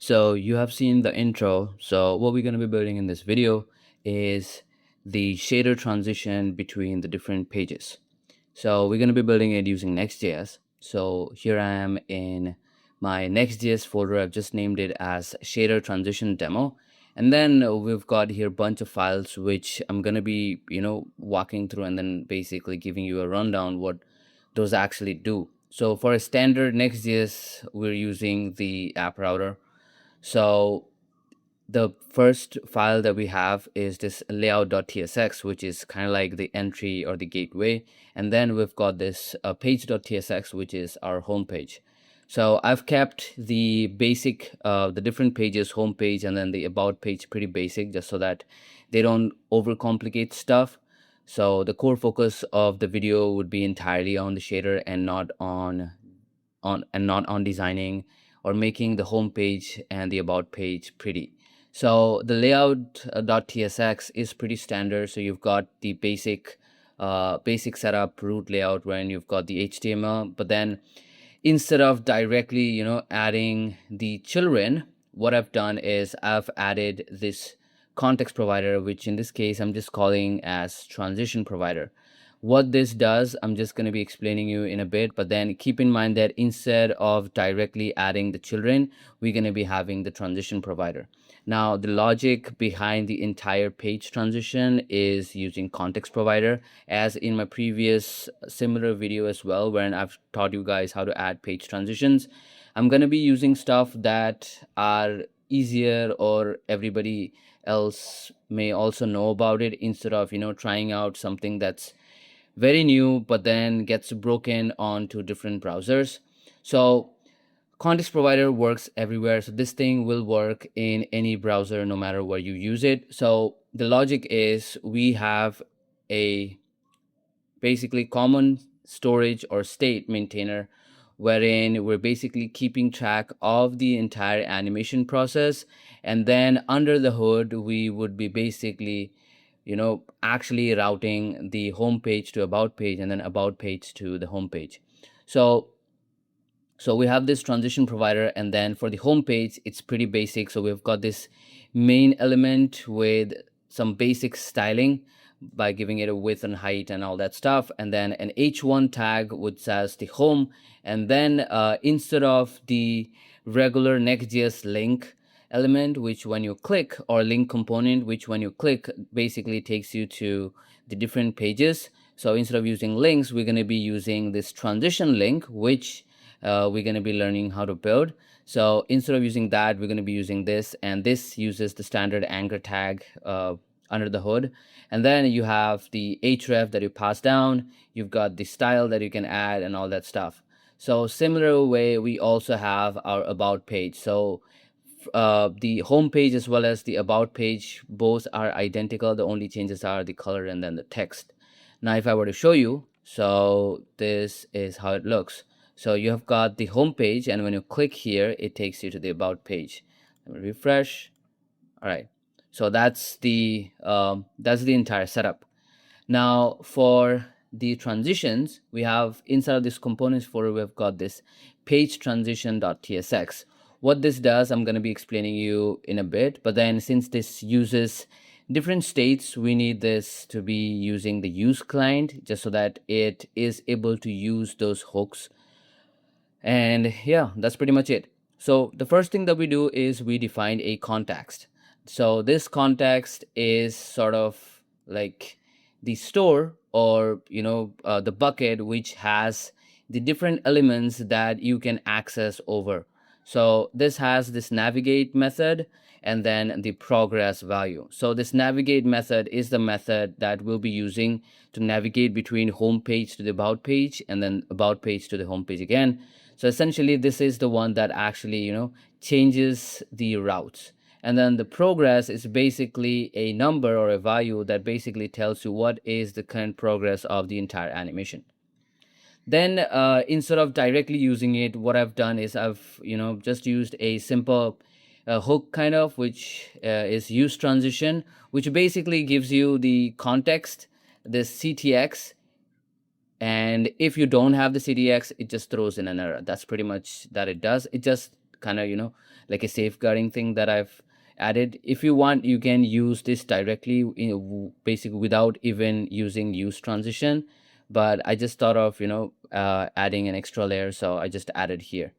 So you have seen the intro. So what we're going to be building in this video is the shader transition between the different pages. So we're going to be building it using Next.js. So here I am in my Next.js folder. I've just named it as shader transition demo. And then we've got here a bunch of files which I'm going to be, walking through and then basically giving you a rundown what those actually do. So for a standard Next.js, we're using the app router. So the first file that we have is this layout.tsx, which is kind of like the entry or the gateway. And then we've got this page.tsx, which is our home page. So I've kept the basic, the different pages, home page, and then the about page pretty basic, just so that they don't overcomplicate stuff. So the core focus of the video would be entirely on the shader and not on designing or making the home page and the about page pretty. So the layout.tsx is pretty standard. So you've got the basic setup root layout when you've got the HTML, but then instead of directly adding the children, what I've done is I've added this context provider, which in this case I'm just calling as transition provider. What this does, I'm just going to be explaining you in a bit, but then keep in mind that instead of directly adding the children, we're going to be having the transition provider. Now, the logic behind the entire page transition is using context provider, as in my previous similar video as well, wherein I've taught you guys how to add page transitions. I'm going to be using stuff that are easier or everybody else may also know about it, instead of trying out something that's very new but then gets broken onto different browsers. So context provider works everywhere, so this thing will work in any browser no matter where you use it. So the logic is we have a basically common storage or state maintainer, wherein we're basically keeping track of the entire animation process, and then under the hood we would be basically actually routing the home page to about page and then about page to the home page. So we have this transition provider, and then for the home page it's pretty basic. So we've got this main element with some basic styling by giving it a width and height and all that stuff, and then an h1 tag which says the home, and then instead of the regular Next.js link element, which when you click, or link component, which when you click basically takes you to the different pages. So instead of using links, we're going to be using this transition link, which we're going to be learning how to build. So instead of using that, we're going to be using this, and this uses the standard anchor tag under the hood. And then you have the href that you pass down, you've got the style that you can add and all that stuff. So similar way, we also have our about page. So the home page as well as the about page, both are identical. The only changes are the color and then the text. Now if I were to show you, so this is how it looks. So you have got the home page, and when you click here it takes you to the about page. Let me refresh. All right, so that's the entire setup. Now for the transitions, we have inside of this components folder, we've got this page transition.tsx. What this does, I'm going to be explaining you in a bit, but then since this uses different states, we need this to be using the use client, just so that it is able to use those hooks. And yeah, that's pretty much it. So the first thing that we do is we define a context. So this context is sort of like the store, or the bucket which has the different elements that you can access over. So this has this navigate method and then the progress value. So this navigate method is the method that we'll be using to navigate between home page to the about page and then about page to the home page again. So essentially this is the one that actually changes the routes. And then the progress is basically a number or a value that basically tells you what is the current progress of the entire animation. Then instead of directly using it, what I've done is I've just used a simple hook kind of, which is use transition, which basically gives you the context, this CTX, and if you don't have the CTX, it just throws in an error. That's pretty much that it does. It just kind of, like a safeguarding thing that I've added. If you want, you can use this directly, basically without even using use transition, but I just thought of, adding an extra layer, so I just added here.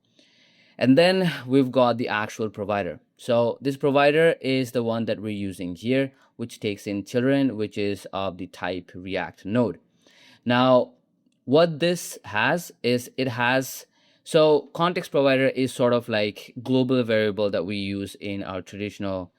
And then we've got the actual provider. So this provider is the one that we're using here, which takes in children, which is of the type React node. Now, what this has is it has, so context provider is sort of like global variable that we use in our traditional,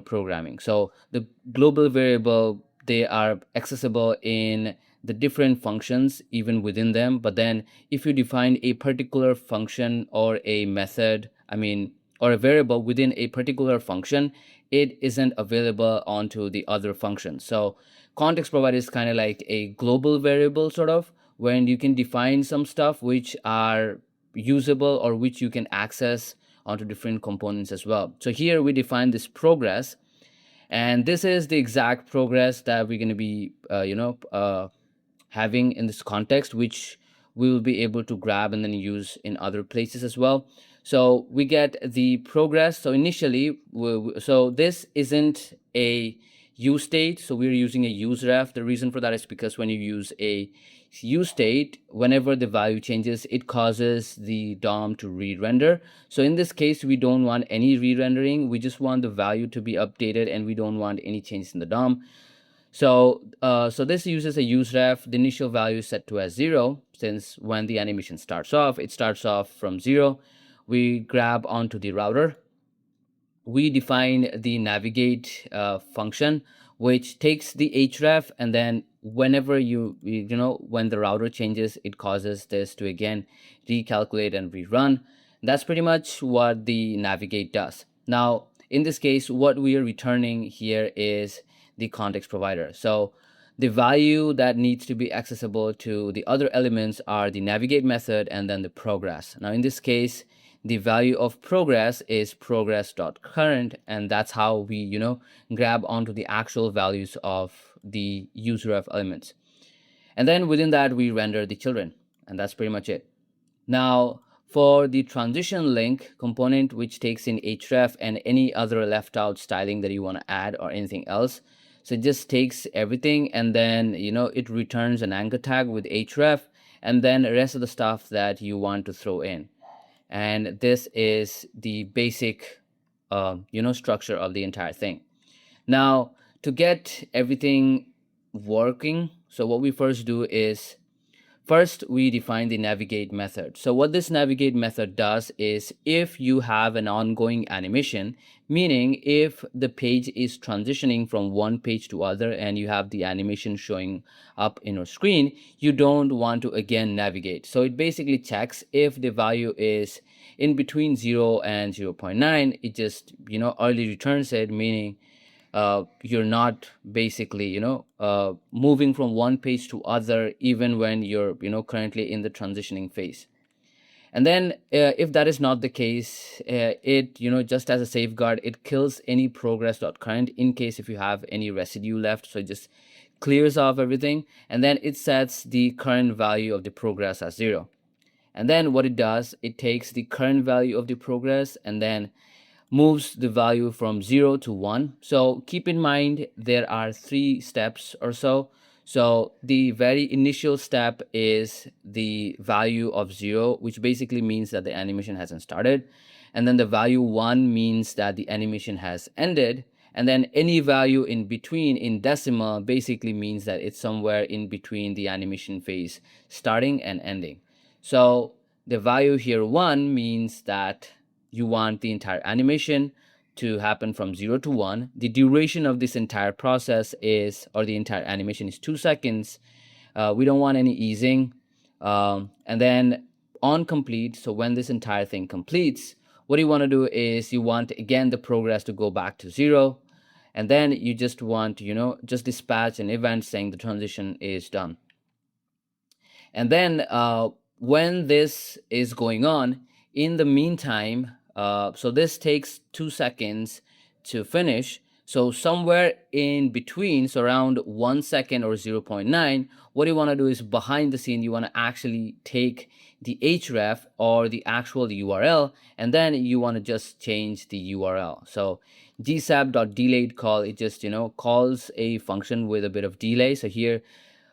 programming. So the global variable, they are accessible in the different functions even within them. But then if you define a particular function or a method, or a variable within a particular function, it isn't available onto the other functions. So context provider is kind of like a global variable, sort of, when you can define some stuff which are usable or which you can access onto different components as well. So here we define this progress, and this is the exact progress that we're going to be having in this context, which we will be able to grab and then use in other places as well. So we get the progress. So initially, so this isn't a use state, so we're using a use ref. The reason for that is because when you use a use state, whenever the value changes, it causes the DOM to re-render. So in this case, we don't want any re-rendering. We just want the value to be updated, and we don't want any changes in the DOM. So this uses a use ref. The initial value is set to as 0, since when the animation starts off, it starts off from 0. We grab onto the router. We define the navigate function, which takes the href, and then whenever when the router changes, it causes this to again recalculate and rerun. That's pretty much what the navigate does. Now, in this case, what we are returning here is the context provider. So the value that needs to be accessible to the other elements are the navigate method and then the progress. Now, in this case, the value of progress is progress.current, and that's how we grab onto the actual values of the user of elements. And then within that, we render the children, and that's pretty much it. Now, for the transition link component, which takes in href and any other left out styling that you want to add or anything else, so it just takes everything, and then it returns an anchor tag with href, and then the rest of the stuff that you want to throw in. And this is the basic structure of the entire thing. Now, to get everything working, so what we first do is we define the navigate method. So what this navigate method does is, if you have an ongoing animation, meaning if the page is transitioning from one page to other and you have the animation showing up in your screen, you don't want to again navigate. So it basically checks if the value is in between 0 and 0.9, it just early returns it, meaning you're not basically moving from one page to other, even when you're currently in the transitioning phase. And then if that is not the case, it just as a safeguard, it kills any progress.current in case if you have any residue left. So it just clears off everything, and then it sets the current value of the progress as 0. And then what it does, it takes the current value of the progress and then moves the value from 0 to 1. So keep in mind, there are 3 steps or so. So the very initial step is the value of 0, which basically means that the animation hasn't started. And then the value 1 means that the animation has ended. And then any value in between in decimal basically means that it's somewhere in between the animation phase starting and ending. So the value here 1 means that you want the entire animation to happen from 0 to 1. The duration of this entire process is, or the entire animation is 2 seconds. We don't want any easing. And then on complete, so when this entire thing completes, what you want to do is you want, again, the progress to go back to 0. And then you just want to, just dispatch an event saying the transition is done. And then when this is going on, in the meantime, so this takes 2 seconds to finish. So somewhere in between, so around 1 second or 0.9, what you want to do is behind the scene, you want to actually take the href or the actual URL, and then you want to just change the URL. So gsap.delayed call, it just calls a function with a bit of delay. So here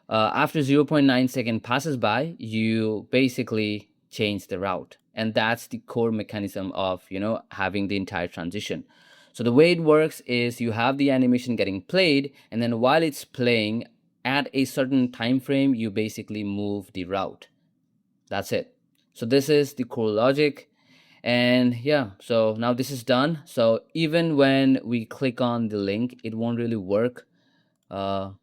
after 0.9 second passes by, you basically change the route, and that's the core mechanism of having the entire transition. So the way it works is you have the animation getting played, and then while it's playing at a certain time frame, you basically move the route. That's it. So this is the core logic. And yeah, so now this is done. So even when we click on the link, it won't really work. The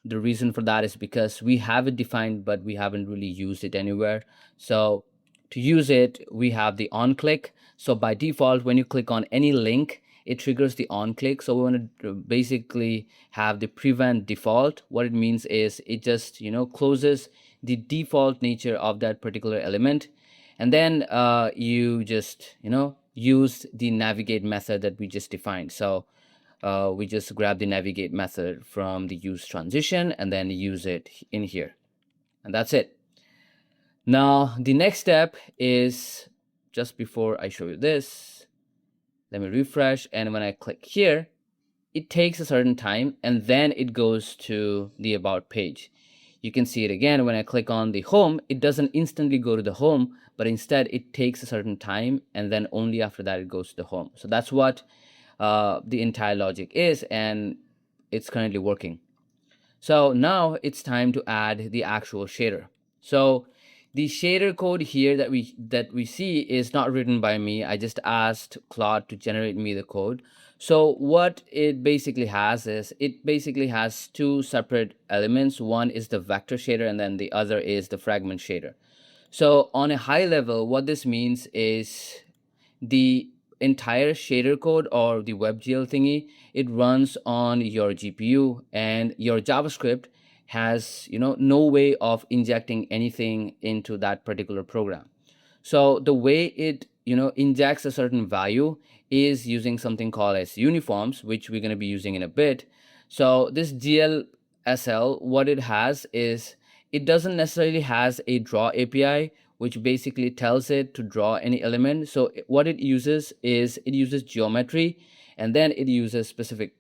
reason for that is because we have it defined, but we haven't really used it anywhere. So to use it, we have the on click. So by default, when you click on any link, it triggers the on click. So we want to basically have the prevent default. What it means is it just closes the default nature of that particular element, and then you just use the navigate method that we just defined. So we just grab the navigate method from the use transition and then use it in here, and that's it. Now the next step is, just before I show you this, let me refresh, and when I click here, it takes a certain time and then it goes to the about page. You can see it again when I click on the home. It doesn't instantly go to the home, but instead it takes a certain time and then only after that it goes to the home. So that's what the entire logic is, and it's currently working. So now it's time to add the actual shader. So the shader code here that we see is not written by me. I just asked Claude to generate me the code. So what it basically has is, it basically has two separate elements. One is the vector shader and then the other is the fragment shader. So on a high level, what this means is the entire shader code or the WebGL thingy, it runs on your GPU, and your JavaScript has no way of injecting anything into that particular program. So the way it injects a certain value is using something called as uniforms, which we're going to be using in a bit. So this GLSL, what it has is, it doesn't necessarily has a draw API, which basically tells it to draw any element. So what it uses is, it uses geometry, and then it uses specific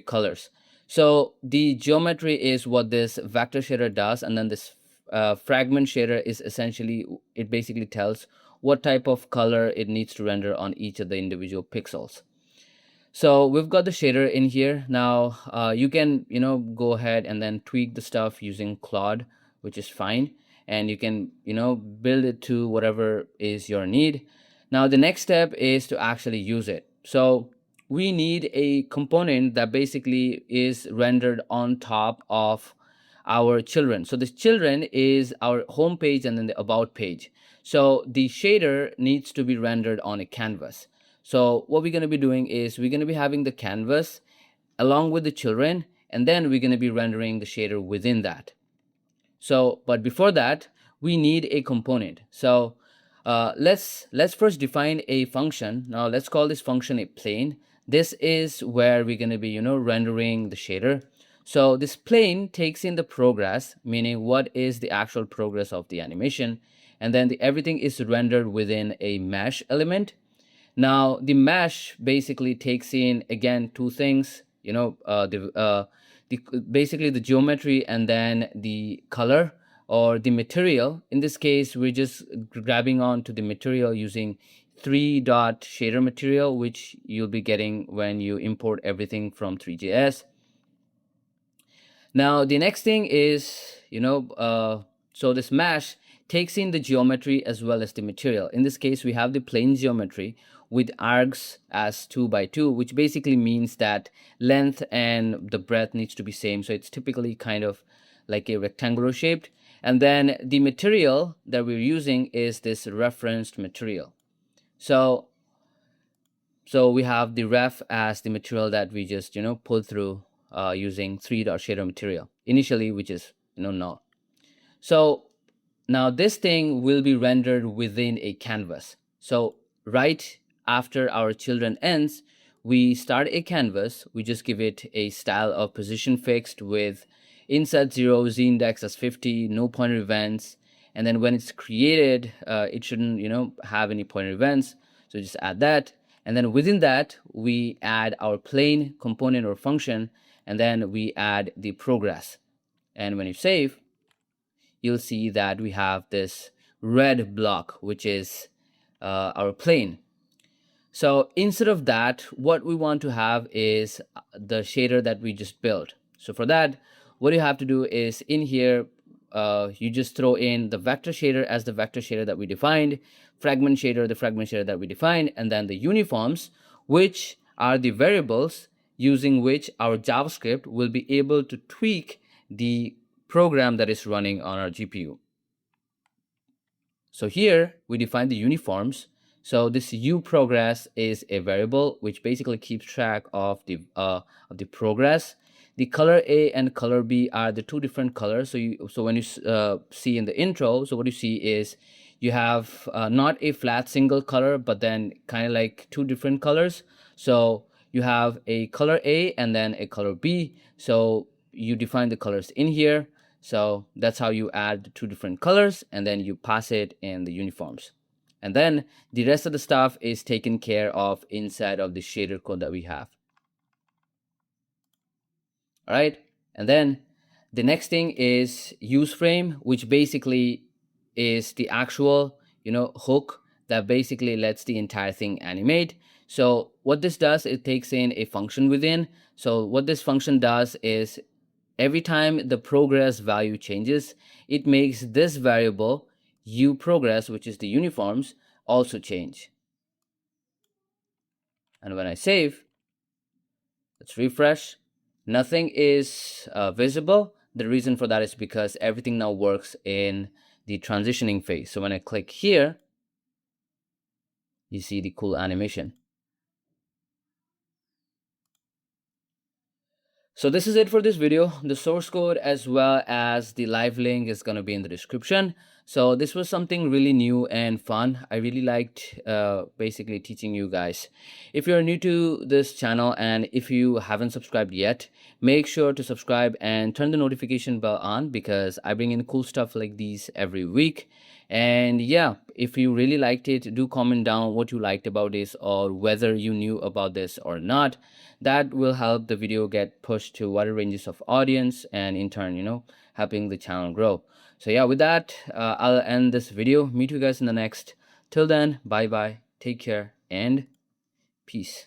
colors. So the geometry is what this vector shader does, and then this fragment shader is essentially, it basically tells what type of color it needs to render on each of the individual pixels. So we've got the shader in here. Now you can go ahead and then tweak the stuff using Claude, which is fine, and you can build it to whatever is your need. Now the next step is to actually use it. So we need a component that basically is rendered on top of our children. So the children is our home page and then the about page. So the shader needs to be rendered on a canvas. So what we're going to be doing is, we're going to be having the canvas along with the children, and then we're going to be rendering the shader within that. So, but before that, we need a component. So let's first define a function. Now let's call this function a plane. This is where we're going to be rendering the shader. So this plane takes in the progress, meaning what is the actual progress of the animation, and then everything is rendered within a mesh element. Now the mesh basically takes in, again, two things, basically the geometry and then the color or the material. In this case, we're just grabbing onto the material using 3-dot shader material, which you'll be getting when you import everything from Next.js. Now the next thing is, so this mesh takes in the geometry as well as the material. In this case, we have the plane geometry with arcs as 2 by 2, which basically means that length and the breadth needs to be same. So it's typically kind of like a rectangular shaped. And then the material that we're using is this referenced material. So we have the ref as the material that we just pulled through using 3-dot shader material initially, which is null. So now this thing will be rendered within a canvas. So right after our children ends, we start a canvas. We just give it a style of position fixed with inset 0, z index as 50, no pointer events, and then when it's created, it shouldn't, have any pointer events. So just add that, and then within that we add our plain component or function, and then we add the progress. And when you save, you'll see that we have this red block, which is our plane. So instead of that, what we want to have is the shader that we just built. So for that, what you have to do is in here, you just throw in the vector shader as the vector shader that we defined, fragment shader, the fragment shader that we defined, and then the uniforms, which are the variables using which our JavaScript will be able to tweak the program that is running on our GPU. So here we define the uniforms. So this uProgress is a variable which basically keeps track of the progress. The color A and color B are the two different colors. So when you see in the intro, so what you see is you have not a flat single color, but then kind of like two different colors. So you have a color A and then a color B. So you define the colors in here. So that's how you add two different colors, and then you pass it in the uniforms. And then the rest of the stuff is taken care of inside of the shader code that we have. All right. And then the next thing is useFrame, which basically is the actual, hook that basically lets the entire thing animate. So what this does, it takes in a function within. So what this function does is every time the progress value changes, it makes this variable uProgress, which is the uniforms, also change. And when I save, let's refresh, nothing is visible. The reason for that is because everything now works in the transitioning phase. So when I click here, you see the cool animation. So this is it for this video. The source code as well as the live link is going to be in the description. So this was something really new and fun. I really liked basically teaching you guys. If you're new to this channel and if you haven't subscribed yet, make sure to subscribe and turn the notification bell on, because I bring in cool stuff like these every week. And yeah, if you really liked it, do comment down what you liked about this or whether you knew about this or not. That will help the video get pushed to wider ranges of audience, and in turn, helping the channel grow. So yeah, with that, I'll end this video. Meet you guys in the next. Till then, bye bye, take care, and peace.